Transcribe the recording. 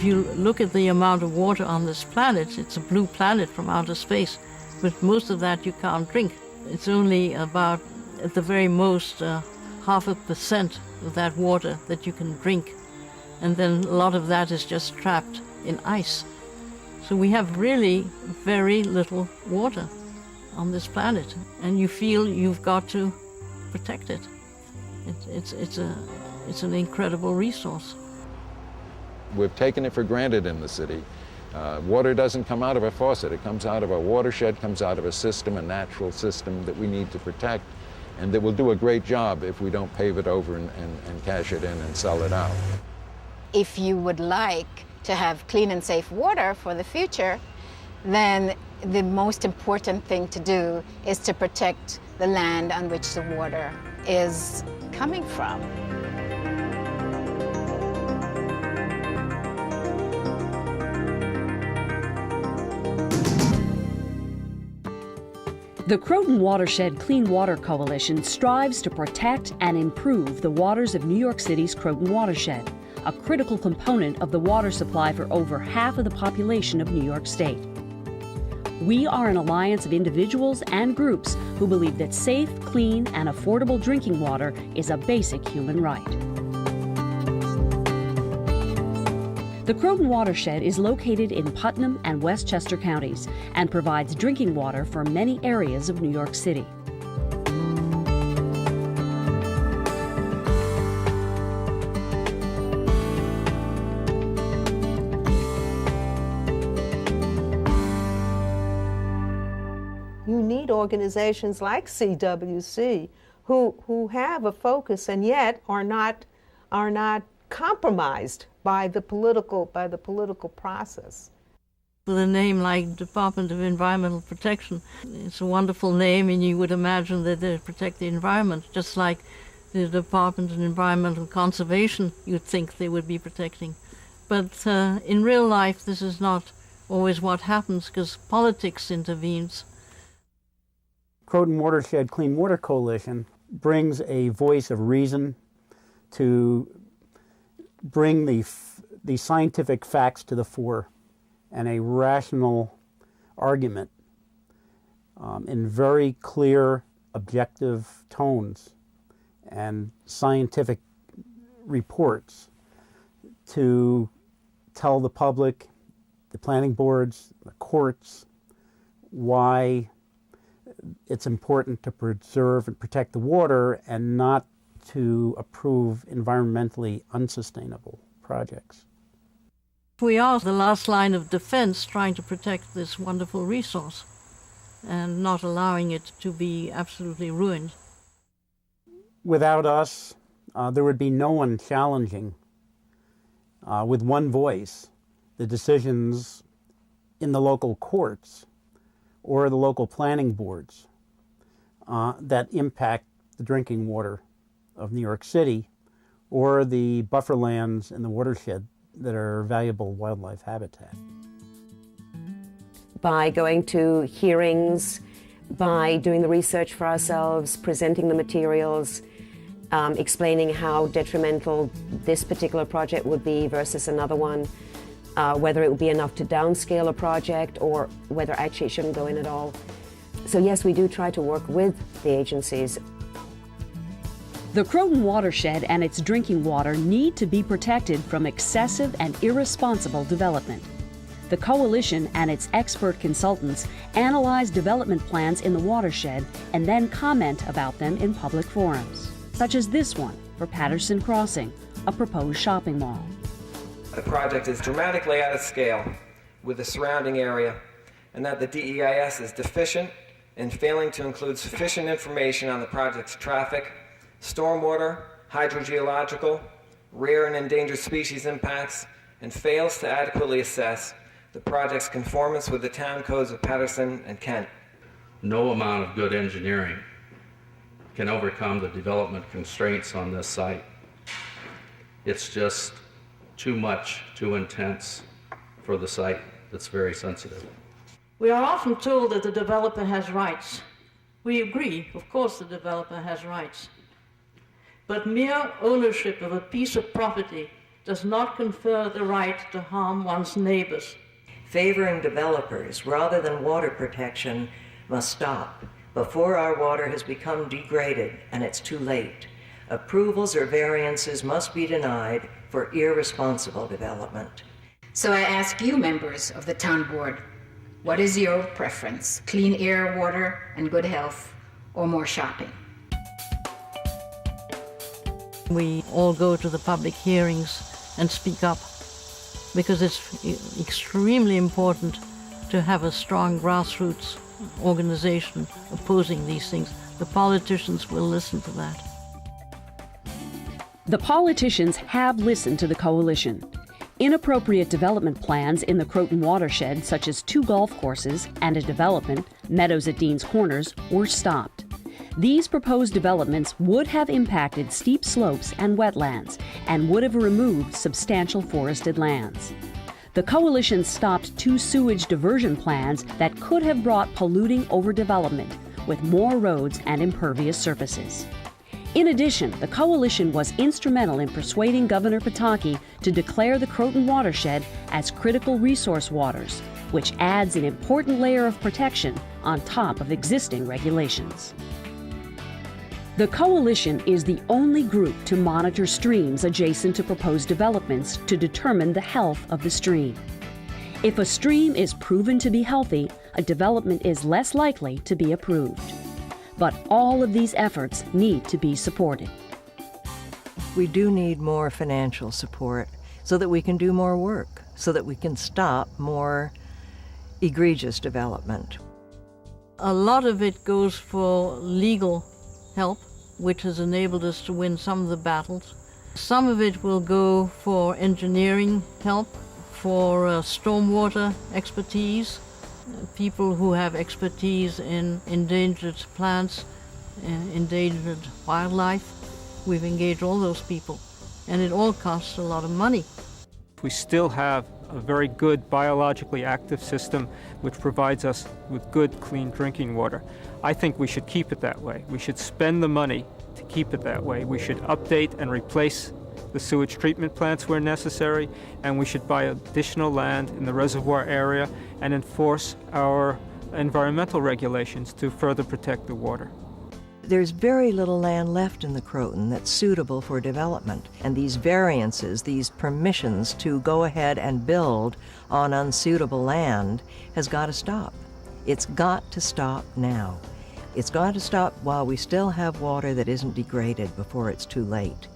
If you look at the amount of water on this planet, it's a blue planet from outer space, but most of that you can't drink. It's only about, at the very most, 0.5% of that water that you can drink. And then a lot of that is just trapped in ice. So we have really very little water on this planet, and you feel you've got to protect it. It's an incredible resource. We've taken it for granted in the city. Water doesn't come out of a faucet. It comes out of a watershed, comes out of a system, a natural system that we need to protect, and that will do a great job if we don't pave it over and cash it in and sell it out. If you would like to have clean and safe water for the future, then the most important thing to do is to protect the land on which the water is coming from. The Croton Watershed Clean Water Coalition strives to protect and improve the waters of New York City's Croton watershed, a critical component of the water supply for over half of the population of New York State. We are an alliance of individuals and groups who believe that safe, clean, and affordable drinking water is a basic human right. The Croton Watershed is located in Putnam and Westchester counties and provides drinking water for many areas of New York City. You need organizations like CWC who have a focus and yet are not compromised by the political process. With a name like Department of Environmental Protection, it's a wonderful name, and you would imagine that they protect the environment, just like the Department of Environmental Conservation you'd think they would be protecting. But in real life, this is not always what happens, because politics intervenes. Croton Watershed Clean Water Coalition brings a voice of reason to bring the scientific facts to the fore and a rational argument in very clear, objective tones and scientific reports to tell the public, the planning boards, the courts, why it's important to preserve and protect the water and not to approve environmentally unsustainable projects. We are the last line of defense trying to protect this wonderful resource and not allowing it to be absolutely ruined. Without us, there would be no one challenging with one voice the decisions in the local courts or the local planning boards that impact the drinking water of New York City or the buffer lands in the watershed that are valuable wildlife habitat. By going to hearings, by doing the research for ourselves, presenting the materials, explaining how detrimental this particular project would be versus another one, whether it would be enough to downscale a project or whether actually it shouldn't go in at all. So yes, we do try to work with the agencies. The Croton watershed and its drinking water need to be protected from excessive and irresponsible development. The coalition and its expert consultants analyze development plans in the watershed and then comment about them in public forums, such as this one for Patterson Crossing, a proposed shopping mall. The project is dramatically out of scale with the surrounding area, and that the DEIS is deficient in failing to include sufficient information on the project's traffic, stormwater, hydrogeological, rare and endangered species impacts, and fails to adequately assess the project's conformance with the town codes of Patterson and Kent. No amount of good engineering can overcome the development constraints on this site. It's just too much, too intense for the site that's very sensitive. We are often told that the developer has rights. We agree, of course the developer has rights. But mere ownership of a piece of property does not confer the right to harm one's neighbors. Favoring developers rather than water protection must stop before our water has become degraded and it's too late. Approvals or variances must be denied for irresponsible development. So I ask you, members of the town board, what is your preference? Clean air, water, and good health, or more shopping? We all go to the public hearings and speak up, because it's extremely important to have a strong grassroots organization opposing these things. The politicians will listen to that. The politicians have listened to the coalition. Inappropriate development plans in the Croton watershed, such as 2 golf courses and a development, Meadows at Dean's Corners, were stopped. These proposed developments would have impacted steep slopes and wetlands and would have removed substantial forested lands. The coalition stopped 2 sewage diversion plans that could have brought polluting overdevelopment with more roads and impervious surfaces. In addition, the coalition was instrumental in persuading Governor Pataki to declare the Croton watershed as critical resource waters, which adds an important layer of protection on top of existing regulations. The coalition is the only group to monitor streams adjacent to proposed developments to determine the health of the stream. If a stream is proven to be healthy, a development is less likely to be approved. But all of these efforts need to be supported. We do need more financial support so that we can do more work, so that we can stop more egregious development. A lot of it goes for legal help, which has enabled us to win some of the battles. Some of it will go for engineering help, for stormwater expertise, people who have expertise in endangered plants, endangered wildlife. We've engaged all those people, and it all costs a lot of money. We still have a very good biologically active system which provides us with good, clean drinking water. I think we should keep it that way. We should spend the money to keep it that way. We should update and replace the sewage treatment plants where necessary, and we should buy additional land in the reservoir area and enforce our environmental regulations to further protect the water. There's very little land left in the Croton that's suitable for development, and these variances, these permissions to go ahead and build on unsuitable land has got to stop. It's got to stop now. It's got to stop while we still have water that isn't degraded before it's too late.